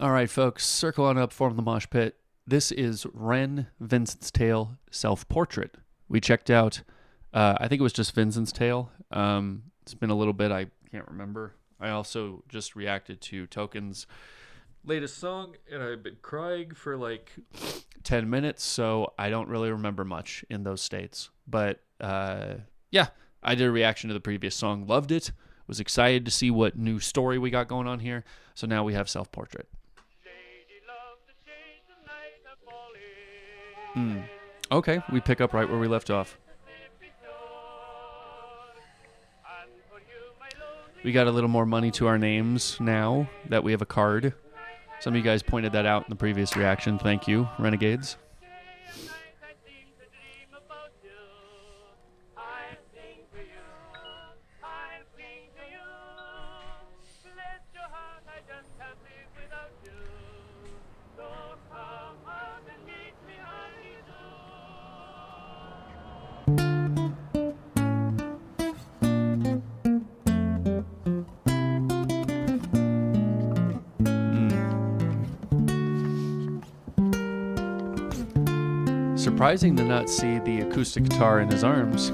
All right, folks, circle on up, form the mosh pit. This is Ren Vincent's Tale self-portrait. We checked out, I think it was just Vincent's Tale. It's been a little bit, I can't remember. I also just reacted to Token's latest song, and I've been crying for like 10 minutes, so I don't really remember much in those states. But yeah, I did a reaction to the previous song, loved it, was excited to see what new story we got going on here. So now we have self-portrait. Okay, we pick up right where we left off. We got a little more money to our names now that we have a card. Some of you guys pointed that out in the previous reaction. Thank you, Renegades. Surprising to not see the acoustic guitar in his arms,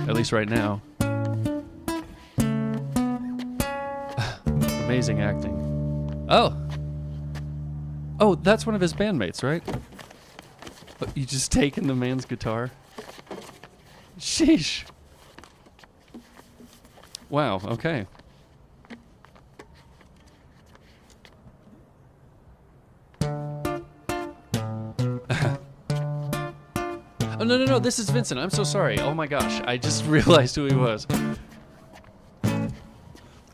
at least right now. Amazing acting. Oh, that's one of his bandmates, right? You just taking the man's guitar? Sheesh. Wow, okay. Oh, no, this is Vincent. I'm so sorry. Oh my gosh, I just realized who he was.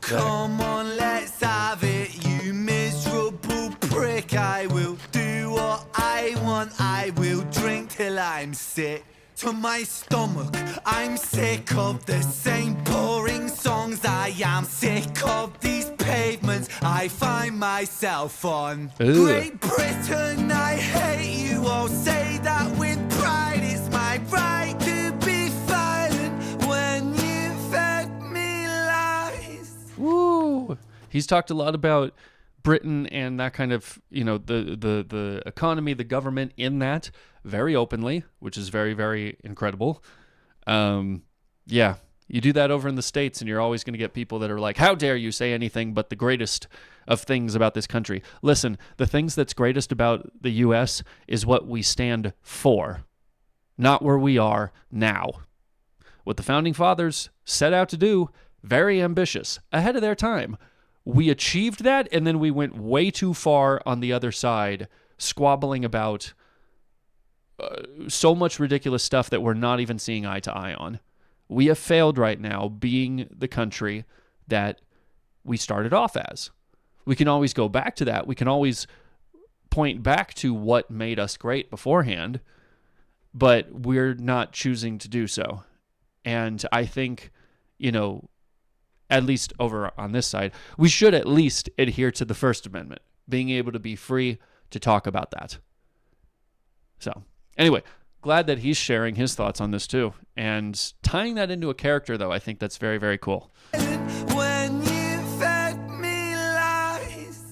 Come on, let's have it, you miserable prick. I will do what I want. I will drink till I'm sick to my stomach. I'm sick of the same boring songs. I am sick of these pavements I find myself on. Ugh. Great Britain, I hate you. I'll say that with pride. It's my right to be violent when you fed me lies. Woo! He's talked a lot about Britain and that kind of, the economy, the government in that very openly, which is very, very incredible. Yeah, you do that over in the States and you're always going to get people that are like, how dare you say anything but the greatest of things about this country. Listen, the things that's greatest about the U.S. is what we stand for, not where we are now. What the Founding Fathers set out to do, very ambitious, ahead of their time. We achieved that, and then we went way too far on the other side, squabbling about so much ridiculous stuff that we're not even seeing eye to eye on. We have failed right now being the country that we started off as. We can always go back to that. We can always point back to what made us great beforehand, but we're not choosing to do so. And I think, at least over on this side, we should at least adhere to the First Amendment, being able to be free to talk about that. So, anyway, glad that he's sharing his thoughts on this too. And tying that into a character, though, I think that's very, very cool. When you fed me lies.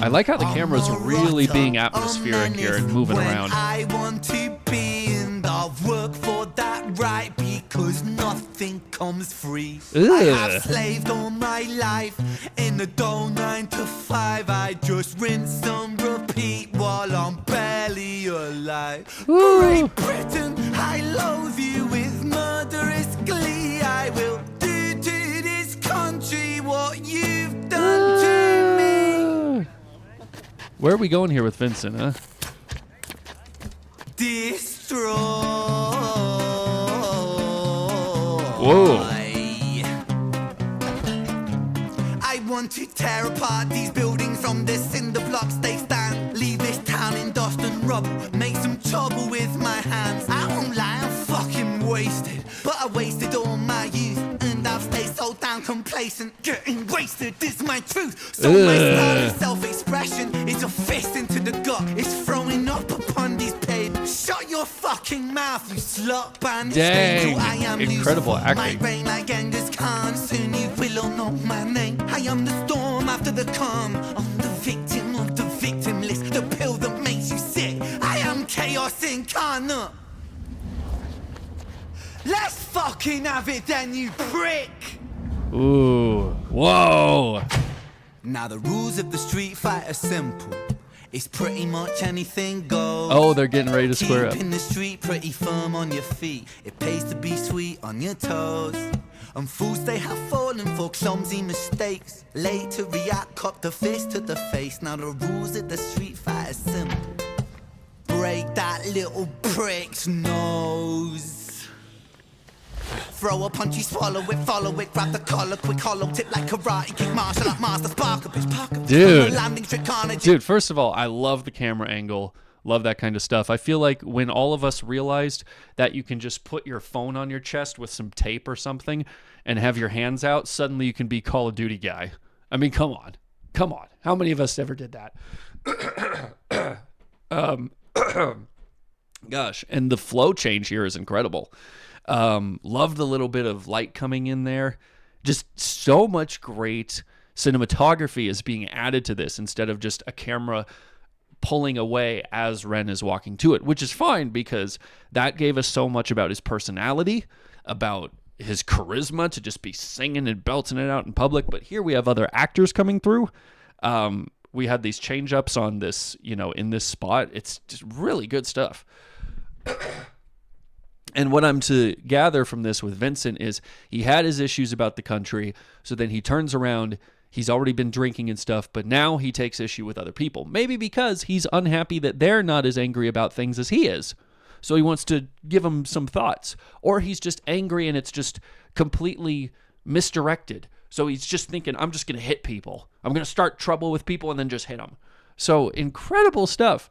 I like how the camera's really being atmospheric here and moving around. I want to be in the work for that right, because nothing comes free. Ugh. I have slaved all my life in the dull 9 to 5. I just rinse and repeat while I'm barely alive. Woo. Great Britain, I loathe you with murderous glee. I will do to this country what you've done to me. Where are we going here with Vincent, huh? Destroy. Whoa. I want to tear apart these buildings from the cinder blocks they stand. Leave this town in dust and rubble. Make some trouble with my hands. I won't lie, I'm fucking wasted. But I wasted all my youth, and I've stayed so damn complacent. Getting wasted is my truth. So my style of self-expression is a fist into the gut. It's throwing up upon these pavements. Shut your fucking mouth, you slut band. Dang, I am incredible losing acting. my reign like Genghis Khan. Soon you will all know my name. I am the storm after the calm. On the victim of the victim list, the pill that makes you sick. I am chaos incarnate. Let's fucking have it then, you prick. Ooh. Whoa. Now the rules of the street fight are simple. It's pretty much anything goes. Oh, they're getting ready to square up. Keep in the street pretty firm on your feet. It pays to be sweet on your toes. And fools they have fallen for clumsy mistakes. Late to react, cop the fist to the face. Now the rules of the street fight are simple. Break that little prick's nose. Throw a punch, you swallow it, follow it, grab the collar, quick hollow tip like karate, kick martial art master, spark a bitch, dude. Landing trick carnage. Dude, first of all, I love the camera angle. Love that kind of stuff. I feel like when all of us realized that you can just put your phone on your chest with some tape or something and have your hands out, suddenly you can be Call of Duty guy. I mean, come on. Come on. How many of us ever did that? Gosh, and the flow change here is incredible. Love the little bit of light coming in there. Just so much great cinematography is being added to this instead of just a camera pulling away as Ren is walking to it, which is fine because that gave us so much about his personality, about his charisma to just be singing and belting it out in public. But here we have other actors coming through. We had these change-ups on this, in this spot. It's just really good stuff. And what I'm to gather from this with Vincent is he had his issues about the country, so then he turns around, he's already been drinking and stuff, but now he takes issue with other people. Maybe because he's unhappy that they're not as angry about things as he is. So he wants to give them some thoughts. Or he's just angry and it's just completely misdirected. So he's just thinking, I'm just going to hit people. I'm going to start trouble with people and then just hit them. So incredible stuff.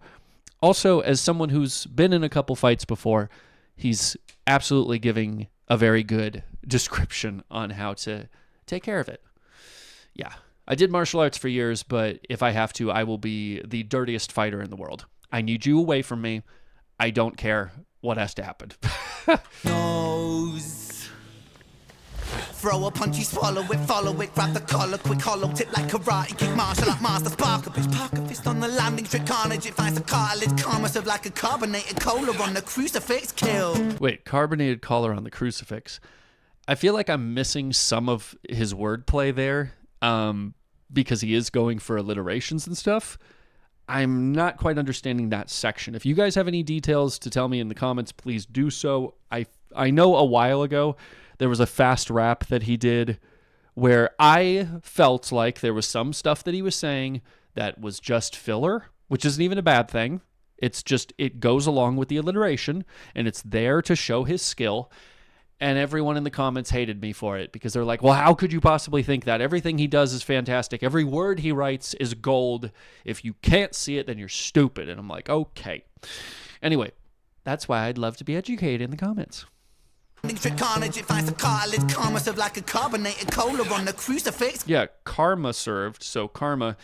Also, as someone who's been in a couple fights before, he's absolutely giving a very good description on how to take care of it. Yeah, I did martial arts for years, but if I have to, I will be the dirtiest fighter in the world. I need you away from me. I don't care what has to happen. Nose. Throw a punch, you swallow it, follow it, grab the collar, quick hollow tip like karate, kick martial art master, spark a bitch, park a fist on the landing trick carnage. It finds the cartilage, karma serve like a carbonated cola on the crucifix, kill. Wait, carbonated collar on the crucifix. I feel like I'm missing some of his wordplay there, because he is going for alliterations and stuff. I'm not quite understanding that section. If you guys have any details to tell me in the comments, please do so. I know a while ago there was a fast rap that he did where I felt like there was some stuff that he was saying that was just filler, which isn't even a bad thing. It's just, it goes along with the alliteration and it's there to show his skill. And everyone in the comments hated me for it because they're like, well, how could you possibly think that? Everything he does is fantastic. Every word he writes is gold. If you can't see it, then you're stupid. And I'm like, okay. Anyway, that's why I'd love to be educated in the comments. Carnage, it finds the cartilage, karma serve like a carbonated cola on the crucifix. Yeah, karma served. So karma,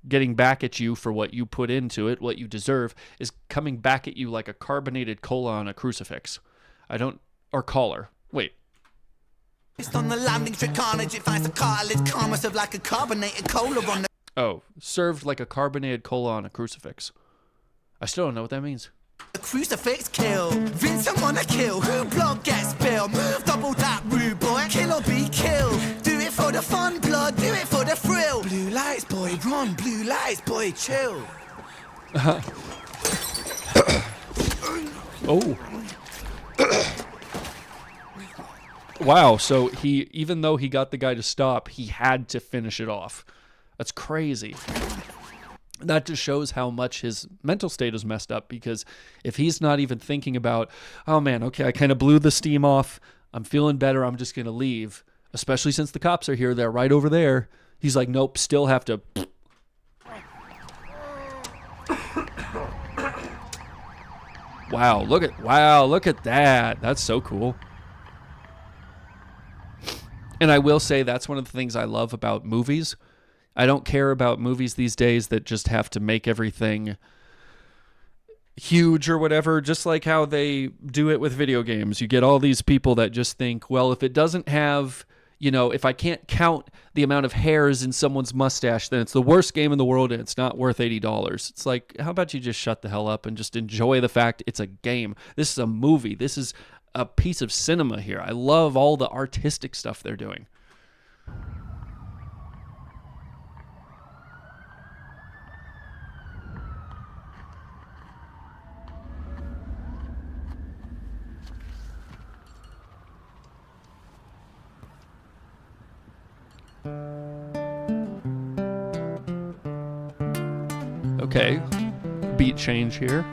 getting back at you for what you put into it, what you deserve, is coming back at you like a carbonated cola on a crucifix. Or collar. Wait. It's on the landing trick carnage, it finds the cartilage, karma serve like a carbonated cola on the... Oh, served like a carbonated cola on a crucifix. I still don't know what that means. The crucifix kill. Vincent wanna kill. Who blood gets spilled? Move double that rude boy. Kill or be killed. Do it for the fun, blood. Do it for the thrill. Blue lights, boy, run. Blue lights, boy, chill. Oh. Wow, so even though he got the guy to stop, he had to finish it off. That's crazy. That just shows how much his mental state is messed up, because if he's not even thinking about, oh man, okay, I kind of blew the steam off, I'm feeling better, I'm just going to leave, especially since the cops are here, they're right over there. He's like, nope, still have to... Wow, look at that. That's so cool. And I will say that's one of the things I love about movies. I don't care about movies these days that just have to make everything huge or whatever, just like how they do it with video games. You get all these people that just think, well, if it doesn't have, you know, if I can't count the amount of hairs in someone's mustache, then it's the worst game in the world and it's not worth $80. It's like, how about you just shut the hell up and just enjoy the fact it's a game? This is a movie. This is a piece of cinema here. I love all the artistic stuff they're doing. Okay, beat change here.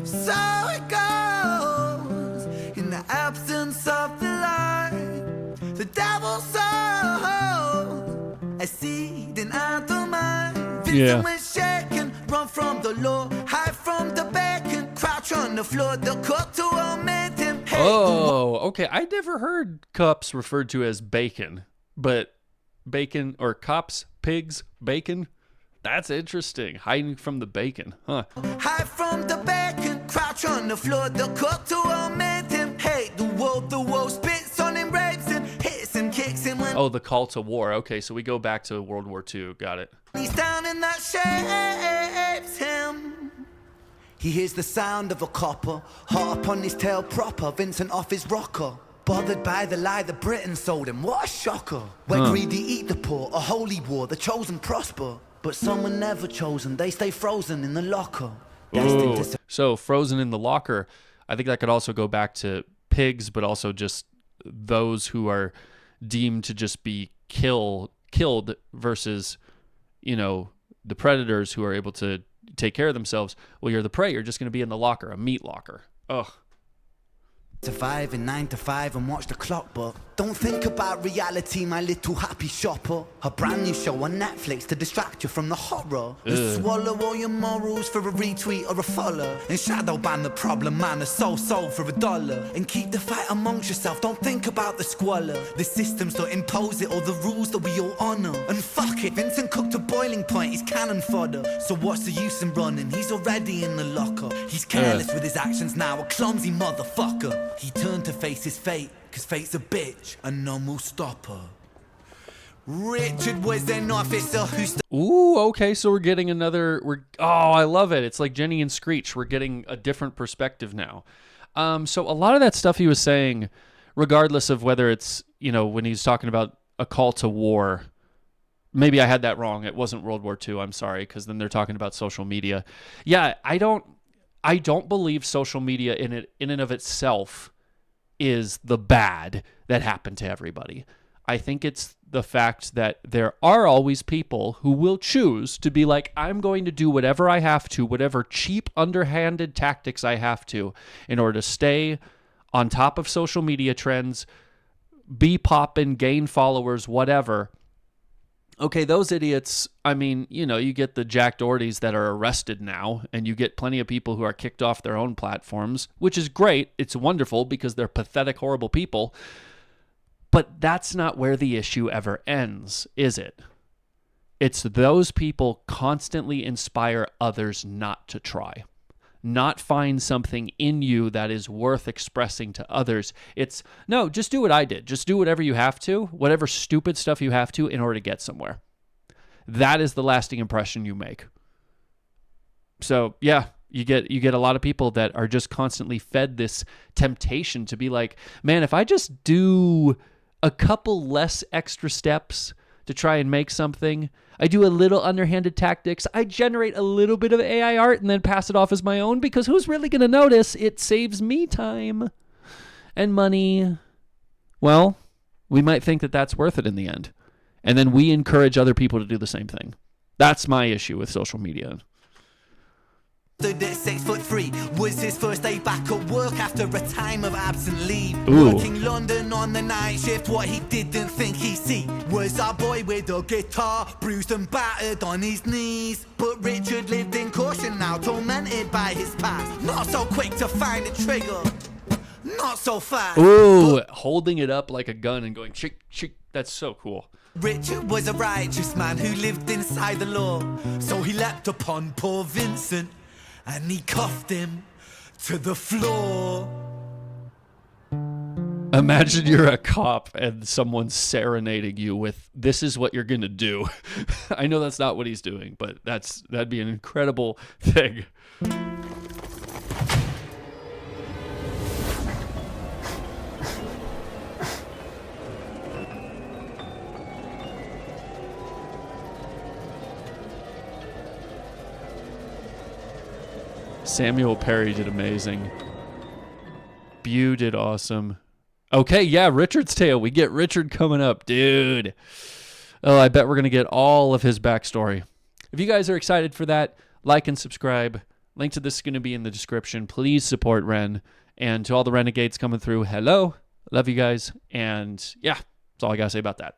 So it goes in the absence of the light. The devil sows a seed in other mind. Vincent was shaken, run from the law, hide from the bacon, crouch on the floor. The cook to omit him. Oh, okay. I never heard cups referred to as bacon, but bacon or cops, pigs, bacon. That's interesting. Hiding from the bacon, huh? Hide from the bacon, crouch on the floor. The cook to omit him. Hate the wolf spits on him, rapes him, hits him, kicks him when the call to war. Okay, so we go back to World War II. Got it. he's down and that shapes him. He hears the sound of a copper, hot up on his tail proper, Vincent off his rocker. Bothered by the lie that Britain sold him, what a shocker. Where greedy eat the poor, a holy war, the chosen prosper. But some are never chosen, they stay frozen in the locker. So frozen in the locker, I think that could also go back to pigs, but also just those who are deemed to just be killed versus, you know, the predators who are able to take care of themselves. Well, you're the prey, you're just going to be in the locker, a meat locker. Ugh. Survive in 9 to 5 and watch the clock, but don't think about reality, my little happy shopper. A brand new show on Netflix to distract you from the horror. And swallow all your morals for a retweet or a follow. And shadow ban the problem man, a soul for $1. And keep the fight amongst yourself, don't think about the squalor. The systems don't impose it or the rules that we all honor. And fuck it, Vincent cooked to boiling point, he's cannon fodder. So what's the use in running, he's already in the locker. He's careless with his actions now, a clumsy motherfucker. He turned to face his fate, cause fate's a bitch, and none will stop her. Richard was an officer who Ooh, okay, so we're getting another, I love it. It's like Jenny and Screech. We're getting a different perspective now. So a lot of that stuff he was saying, regardless of whether it's, you know, when he's talking about a call to war, maybe I had that wrong. It wasn't World War II, I'm sorry, because then they're talking about social media. Yeah, I don't believe social media in and of itself is the bad that happened to everybody. I think it's the fact that there are always people who will choose to be like, I'm going to do whatever I have to, whatever cheap, underhanded tactics I have to, in order to stay on top of social media trends, be poppin', gain followers, whatever. Okay, those idiots, I mean, you know, you get the Jack Dohertys that are arrested now, and you get plenty of people who are kicked off their own platforms, which is great. It's wonderful because they're pathetic, horrible people. But that's not where the issue ever ends, is it? It's those people constantly inspire others not to try, not find something in you that is worth expressing to others. It's, no, just do what I did. Just do whatever you have to, whatever stupid stuff you have to in order to get somewhere. That is the lasting impression you make. So, yeah, you get a lot of people that are just constantly fed this temptation to be like, man, if I just do a couple less extra steps to try and make something, I do a little underhanded tactics, I generate a little bit of AI art and then pass it off as my own, because who's really going to notice? It saves me time and money. Well, we might think that that's worth it in the end. And then we encourage other people to do the same thing. That's my issue with social media. Stood at 6'3", was his first day back at work after a time of absent leave. Ooh. Working London on the night shift, what he didn't think he'd see was a boy with a guitar, bruised and battered on his knees. But Richard lived in caution now, tormented by his past. Not so quick to find a trigger, not so fast. Ooh, holding it up like a gun and going, chick, chick, that's so cool. Richard was a righteous man who lived inside the law, so he leapt upon poor Vincent and he cuffed him to the floor. Imagine you're a cop and someone's serenading you with, "This is what you're going to do." I know that's not what he's doing, but that'd be an incredible thing. Samuel Perry did amazing. Bew did awesome. Okay, yeah, Richard's Tale. We get Richard coming up, dude. Oh, I bet we're going to get all of his backstory. If you guys are excited for that, like and subscribe. Link to this is going to be in the description. Please support Ren. And to all the renegades coming through, hello. Love you guys. And yeah, that's all I got to say about that.